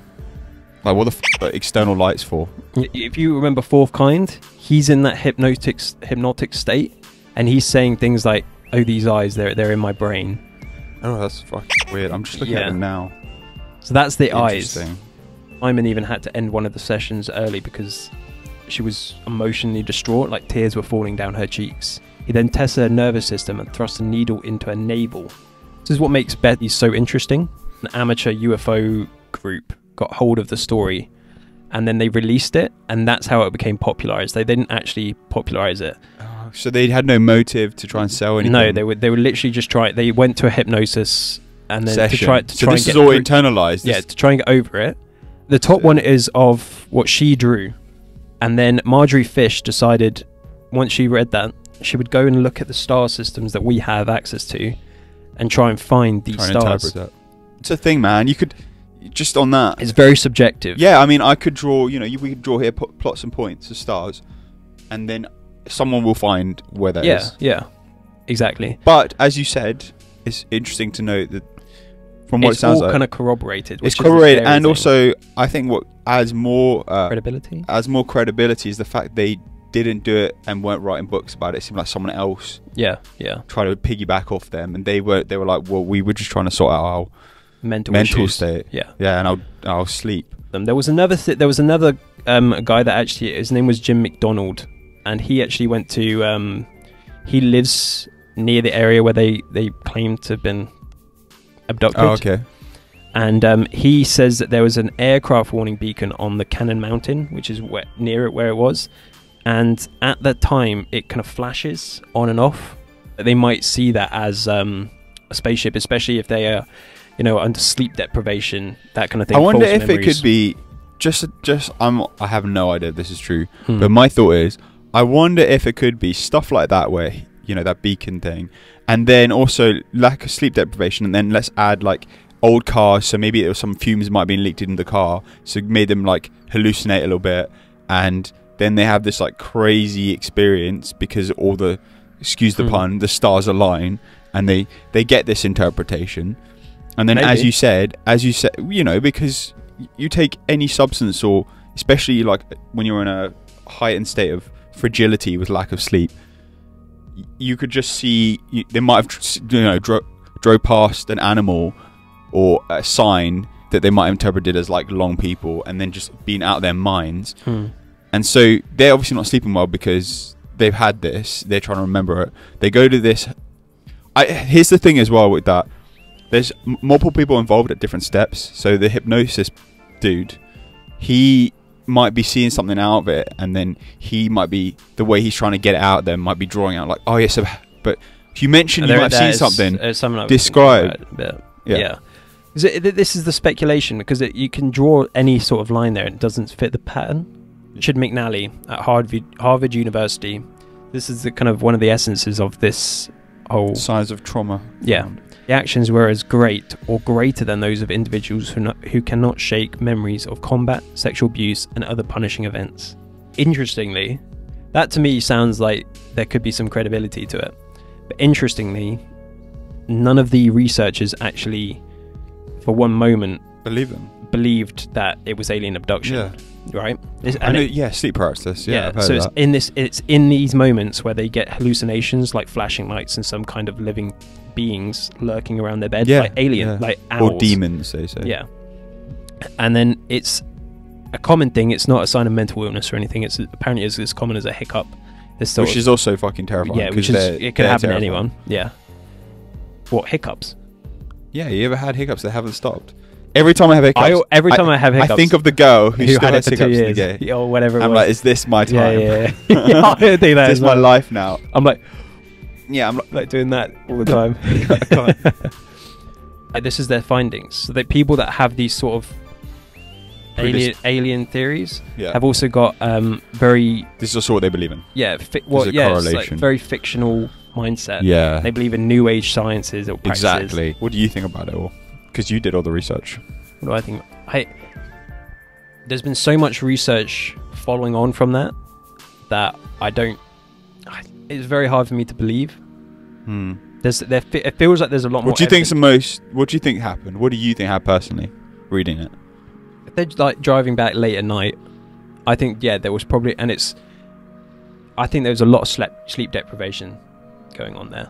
Like, what the are external lights for? If you remember Fourth Kind, he's in that hypnotic state, and he's saying things like, "Oh, these eyes, they're in my brain." Oh, that's fucking weird. I'm just looking at them now. So that's the eyes. Simon even had to end one of the sessions early because she was emotionally distraught, like tears were falling down her cheeks. He then tested her nervous system and thrust a needle into her navel. This is what makes Betty so interesting. An amateur UFO group got hold of the story, and then they released it, and that's how it became popularized. They didn't actually popularize it. Oh, so they had no motive to try and sell anything? No, they were literally just they went to a hypnosis and then session. to try and this is all internalized. Yeah, to try and get over it. The top one is of what she drew, and then Marjorie Fish decided once she read that she would go and look at the star systems that we have access to, and try and find these Try and stars. interpret that. It's a thing, man. You could just on that. It's very subjective. Yeah, I mean, I could draw. We could draw here plots and points of stars, and then someone will find where that is. Yeah, exactly. But as you said, it's interesting to note that from what It's it sounds all like, kind of corroborated. it's which is the corroborated, scary and thing. also I think what adds more credibility. is the fact they didn't do it and weren't writing books about it. It seemed like someone else Yeah. tried to piggyback off them, and they were like, well, we were just trying to sort out our Mental mental issues. state. Yeah. and I'll sleep. There was another guy that actually, his name was Jim McDonald, and he actually went to he lives near the area where they claim to have been abducted. Oh, okay. And he says that there was an aircraft warning beacon on the Cannon Mountain, which is near it where it was, and at that time it kind of flashes on and off. They might see that as a spaceship, especially if they are under sleep deprivation, that kind of thing. I wonder false if memories. it could be just I have no idea if this is true, but my thought is I wonder if it could be stuff like that where that beacon thing, and then also lack of sleep deprivation, and then let's add like old cars, so maybe there was some fumes might have been leaked in the car, so it made them like hallucinate a little bit, and then they have this like crazy experience because all the, excuse the pun, the stars align, and they get this interpretation. And then Maybe. as you said, because you take any substance, or especially like when you're in a heightened state of fragility with lack of sleep, you could just see they might have drove past an animal or a sign that they might have interpreted as like long people, and then just been out of their minds. And so they're obviously not sleeping well because they've had this, they're trying to remember it, they go to this. Here's the thing as well with that, there's multiple people involved at different steps. So the hypnosis dude, he might be seeing something out of it, and then he might be, the way he's trying to get it out of them might be drawing out like, oh yes, but if you mentioned you might have seen something, describe. Yeah. This is the speculation, because you can draw any sort of line there and it doesn't fit the pattern. Richard McNally at Harvard University, this is the kind of one of the essences of this whole signs of trauma. Yeah. The actions were as great or greater than those of individuals who cannot shake memories of combat, sexual abuse, and other punishing events. Interestingly, that to me sounds like there could be some credibility to it. But interestingly, none of the researchers actually, for one moment, believed that it was alien abduction. Yeah. Right? Sleep paralysis. Yeah, I've heard so of it's in these moments where they get hallucinations, like flashing lights and some kind of living beings lurking around their bed, like alien, like owls. Or demons, they say. Yeah. And then it's a common thing. It's not a sign of mental illness or anything. It's apparently as common as a hiccup. Which is also fucking terrifying. Yeah, which is, it could happen to anyone. Yeah. What, hiccups? Yeah, you ever had hiccups that haven't stopped? Every time I have hiccups, I think of the girl who still had has it for 2 hiccups years, in the game. or whatever. I'm like, is this my time? Yeah. I do that. Is this my life now? I'm like, yeah, I'm like doing that all the time. This is their findings. So that people that have these sort of alien theories have also got very. This is also what they believe in. Yeah, correlation. It's like very fictional mindset. Yeah, they believe in new age sciences or practices. Exactly. What do you think about it all? Because you did all the research. What do I think? There's been so much research following on from that it's very hard for me to believe. It feels like there's a lot more. What do you think happened? What do you think happened personally, reading it? If they're like driving back late at night, I think there was probably, I think there was a lot of sleep deprivation going on there,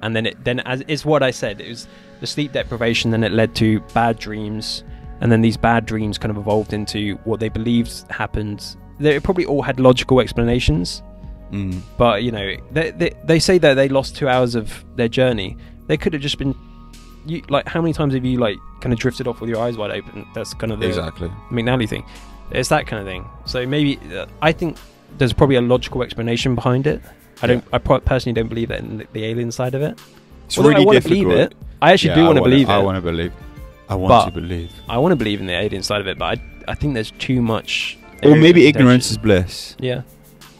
and then as it's what I said, it was the sleep deprivation, then it led to bad dreams, and then these bad dreams kind of evolved into what they believed happened. They probably all had logical explanations, but they say that they lost 2 hours of their journey. They could have just been, how many times have you kind of drifted off with your eyes wide open? That's kind of the McNally thing. It's that kind of thing. So maybe I think there's probably a logical explanation behind it. I personally don't believe that in the alien side of it. It's really difficult. I actually do want to believe it. I want to believe. I want to believe. I want to believe in the alien side of it, but I think there's too much. Or maybe ignorance is bliss. Yeah.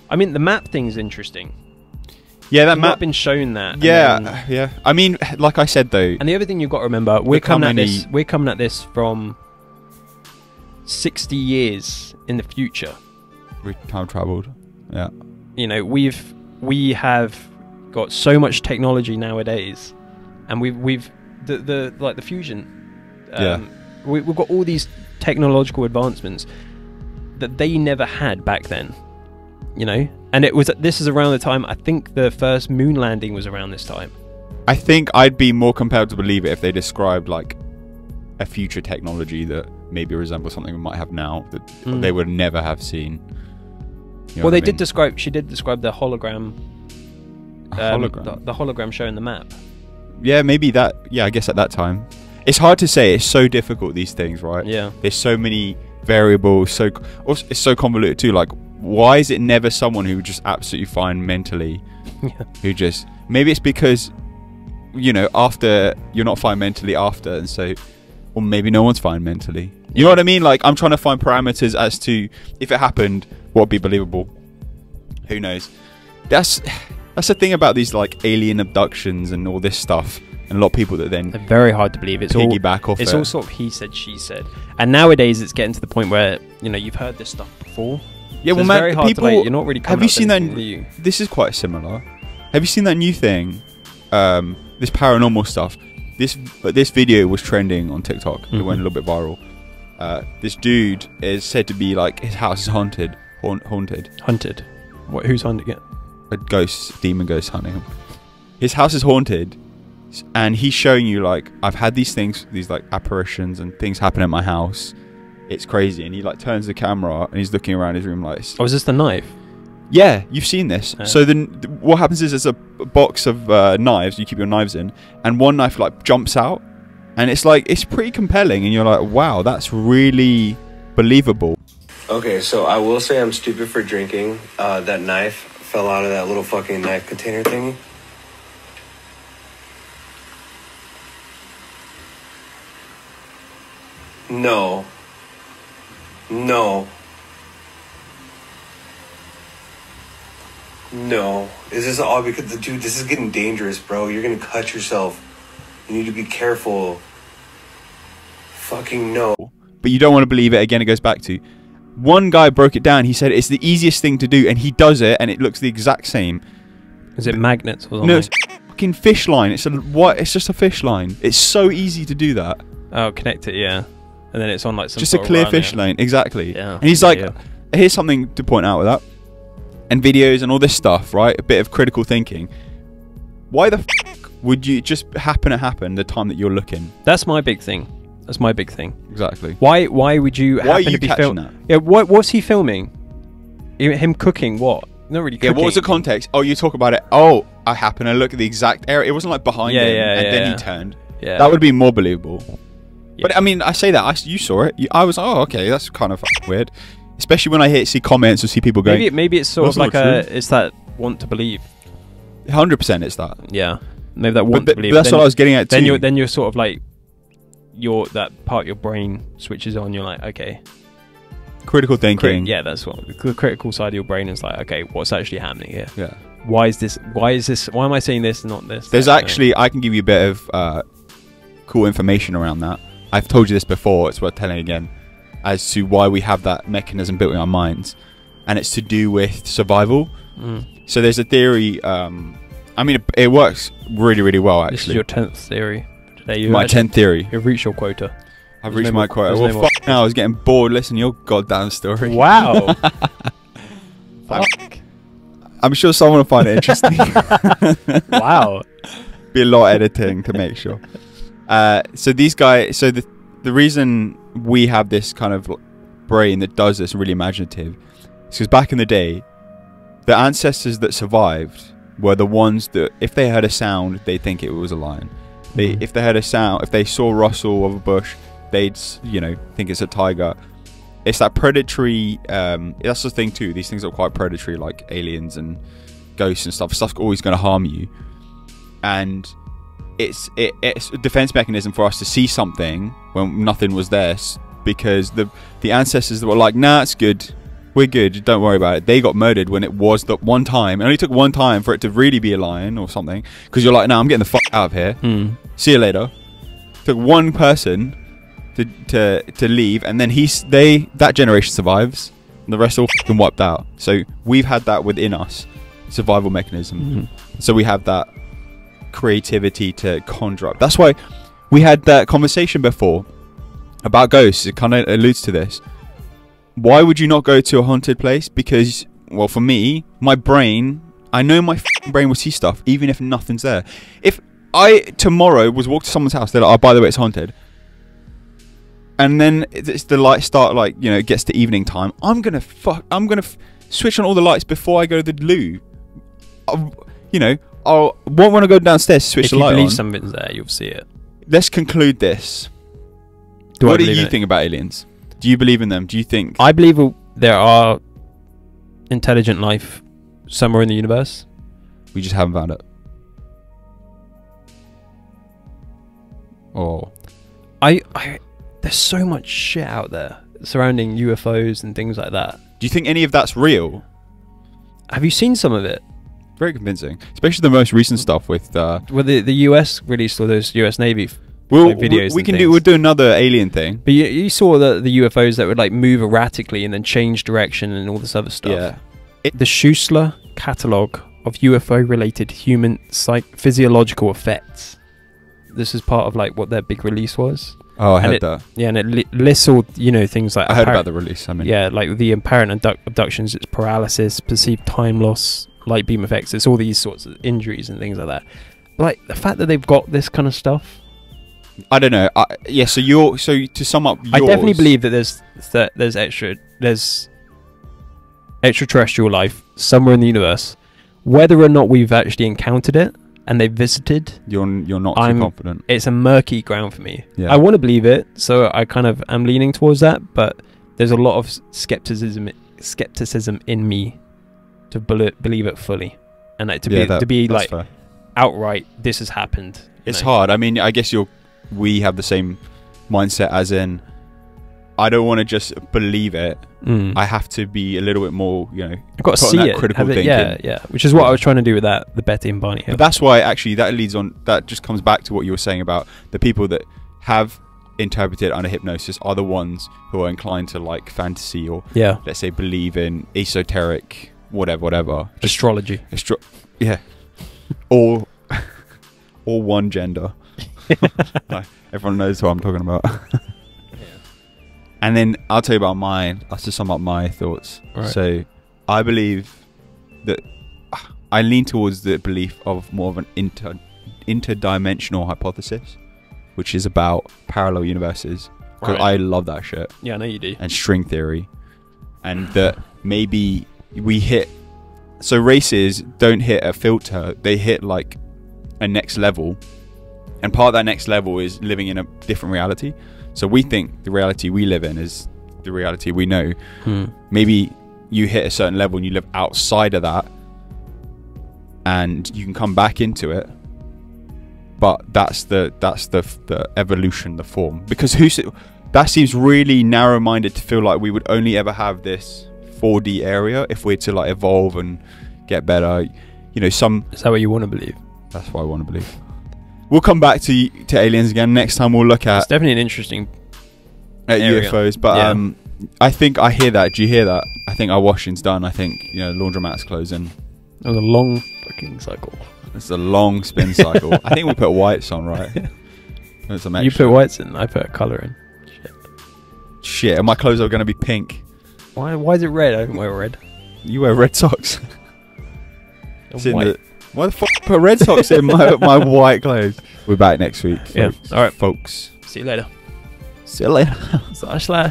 I mean, the map thing is interesting. Yeah, that We've map. not been shown that. Yeah, and then- yeah. I mean, like I said though. And the other thing you've got to remember, we're Look how coming at many- this. We're coming at this from 60 years in the future. We time traveled. Yeah. You know, we have got so much technology nowadays, and we've the like the fusion. Yeah. We've got all these technological advancements that they never had back then. You know, and this is around the time I think the first moon landing was around this time. I think I'd be more compelled to believe it if they described like a future technology that maybe resembles something we might have now that they would never have seen. You know Well, what I they did mean? describe. She did describe the hologram. A hologram. The hologram showing the map. Yeah, maybe that. Yeah, I guess at that time, it's hard to say. It's so difficult, these things, right? Yeah. There's so many variables. So also, it's so convoluted too. Like, why is it never someone who just absolutely fine mentally? Yeah. Who just maybe it's because, you know, after you're not fine mentally after, and so, or maybe no one's fine mentally. You know what I mean? Like, I'm trying to find parameters as to if it happened, what would be believable. Who knows? That's the thing about these like alien abductions and all this stuff, and a lot of people that then They're very hard to believe. It's all piggyback off It's it. all sort of he said, she said, and nowadays it's getting to the point where you know you've heard this stuff before. Yeah, So well, it's man, very hard people. to, like, you're not really. Have you seen that? Do you? This is quite similar. Have you seen that new thing? This paranormal stuff. This video was trending on TikTok. It went a little bit viral. This dude is said to be like his house is haunted. Hunted. What? Who's hunting it? A demon ghost hunting him. His house is haunted, and he's showing you like I've had these things, these like apparitions and things happen at my house. It's crazy, and he like turns the camera and he's looking around his room like. Oh, is this the knife? Yeah, you've seen this. Yeah. So then, what happens is there's a box of knives. You keep your knives in, and one knife like jumps out, and it's like it's pretty compelling, and you're like, wow, that's really believable. Okay, so I will say I'm stupid for drinking. That knife fell out of that little fucking knife container thingy. No. No. No. Is this all because, dude, this is getting dangerous, bro. You're gonna cut yourself. You need to be careful. Fucking no. But you don't want to believe it. Again, it goes back to one guy broke it down. He said it's the easiest thing to do, and he does it, and it looks the exact same. Is it magnets or something? No, it's fucking fish line. It's It's just a fish line. It's so easy to do that. Oh, connect it, yeah. And then it's on like some Just a sort of clear run, fish yeah. lane, exactly. Yeah. And he's like, Yeah. here's something to point out with that, and videos and all this stuff, right? A bit of critical thinking. Why the f would you just happen to happen the time that you're looking? That's my big thing. That's my big thing. Exactly. Why would you Why are happen you to be catching filming? that? Yeah, what's he filming? Him cooking what? Not really Yeah. cooking. What was the context? Oh, you talk about it. Oh, I happen to look at the exact area. It wasn't like behind Yeah, him, yeah, and then yeah. he turned. Yeah. That would be more believable. Yeah. But I mean, I say that you saw it. I was, oh, okay, that's kind of weird. Especially when I see comments or see people going. Maybe it's sort "That's of like not true." it's that want to believe. 100% it's that. Yeah. Maybe that want But to believe. that's Then- what I was getting at too. Then you're sort of like that part of your brain switches on. You're like, okay, Critical thinking. yeah, that's what the critical side of your brain is like. Okay, what's actually happening here? Yeah. Why is this? Why am I saying this and not this? There's That, you know? actually, I can give you a bit of cool information around that. I've told you this before, it's worth telling again, as to why we have that mechanism built in our minds. And it's to do with survival. So there's a theory, I mean, it works really, really well, actually. This is your 10th theory today. My 10th theory. You've reached your quota. I've There's reached no my more- quota. there's Well, no more. fuck now, I was getting bored listening to your goddamn story. Wow. Fuck. I'm sure someone will find it interesting. Wow. Be a lot of editing to make sure. So these guys, so the reason we have this kind of brain that does this really imaginative is because back in the day, the ancestors that survived were the ones that if they heard a sound, they'd think it was a lion. If they heard a sound, if they saw rustle of a bush, they'd think it's a tiger. It's that predatory. That's the thing too. These things are quite predatory, like aliens and ghosts and stuff. Stuff's always going to harm you, and it's a defense mechanism for us to see something when nothing was there, because the ancestors that were like, nah, it's good, We're good. Don't worry about it. They got murdered when it was the one time. It only took one time for it to really be a lion or something. Because you're like, no, I'm getting the fuck out of here. See you later. Took one person to leave, and then that generation survives. And the rest all fucking wiped out. So we've had that within us, survival mechanism. So we have that creativity to conjure up. That's why we had that conversation before about ghosts. It kind of alludes to this. Why would you not go to a haunted place? Because, well, for me, my brain, I know my brain will see stuff even if nothing's there. If I tomorrow was walk to someone's house, they're like, oh, by the way, it's haunted, and then it's the lights start, like, you know, it gets to evening time, I'm gonna switch on all the lights before I go to the loo. You know, I'll won't want to go downstairs to switch the light on. If you believe something's there, you'll see it. Let's conclude this. What do you think about aliens? Do you believe in them? Do you think... I believe there are intelligent life somewhere in the universe. We just haven't found it. Oh. There's so much shit out there surrounding UFOs and things like that. Do you think any of that's real? Have you seen some of it? Very convincing. Especially the most recent stuff with... well, the US released all those US Navy... videos we'll do another alien thing. But you saw the UFOs that would like move erratically and then change direction and all this other stuff. Yeah. The Schussler catalogue of UFO related human physiological effects. This is part of like what their big release was. Oh, I heard that. Yeah, and it lists all, you know, things like... I heard about the release, I mean. Yeah, like the apparent abductions, it's paralysis, perceived time loss, light beam effects, it's all these sorts of injuries and things like that. Like, the fact that they've got this kind of stuff... I don't know. Yeah, so to sum up yours... I definitely believe that there's extraterrestrial life somewhere in the universe. Whether or not we've actually encountered it and they've visited... You're not too confident. It's a murky ground for me. Yeah. I want to believe it, so I kind of am leaning towards that, but there's a lot of skepticism in me to believe it fully. And like, to be like, fair. Outright, this has happened. It's hard. I mean, I guess we have the same mindset, as in, I don't want to just believe it. I have to be a little bit more, you know, I've got to see it, critical thinking. Yeah. Which is what I was trying to do with the Betty and Barney. But that's why actually that just comes back to what you were saying about the people that have interpreted under hypnosis are the ones who are inclined to like fantasy or let's say believe in esoteric whatever. Astrology. Yeah. All one gender. No, everyone knows what I'm talking about. And then I'll tell you about mine. I'll just sum up my thoughts. Right. So I believe that I lean towards the belief of more of an interdimensional hypothesis, which is about parallel universes, because I love that shit. Yeah, I know you do. And string theory, and that maybe we hit... So races don't hit a filter, they hit like a next level, and part of that next level is living in a different reality. So we think the reality we live in is the reality we know. Maybe you hit a certain level and you live outside of that, and you can come back into it, but that's the evolution, the form. Because that seems really narrow-minded to feel like we would only ever have this 4D area if we're to like evolve and get better. You know, is that what you want to believe? That's what I want to believe. We'll come back to aliens again next time. We'll look at... It's definitely an interesting area. UFOs, but I think I hear that. Do you hear that? I think our washing's done. I think, you know, laundromat's closing. It was a long fucking cycle. It's a long spin cycle. I think we put whites on, right? You put whites in. I put colour in. Shit. And my clothes are going to be pink. Why is it red? I don't wear red. You wear red socks. White. Why the fuck put red socks in my white clothes? We're back next week, folks. Yeah. All right, folks. See you later. See you later. Slash.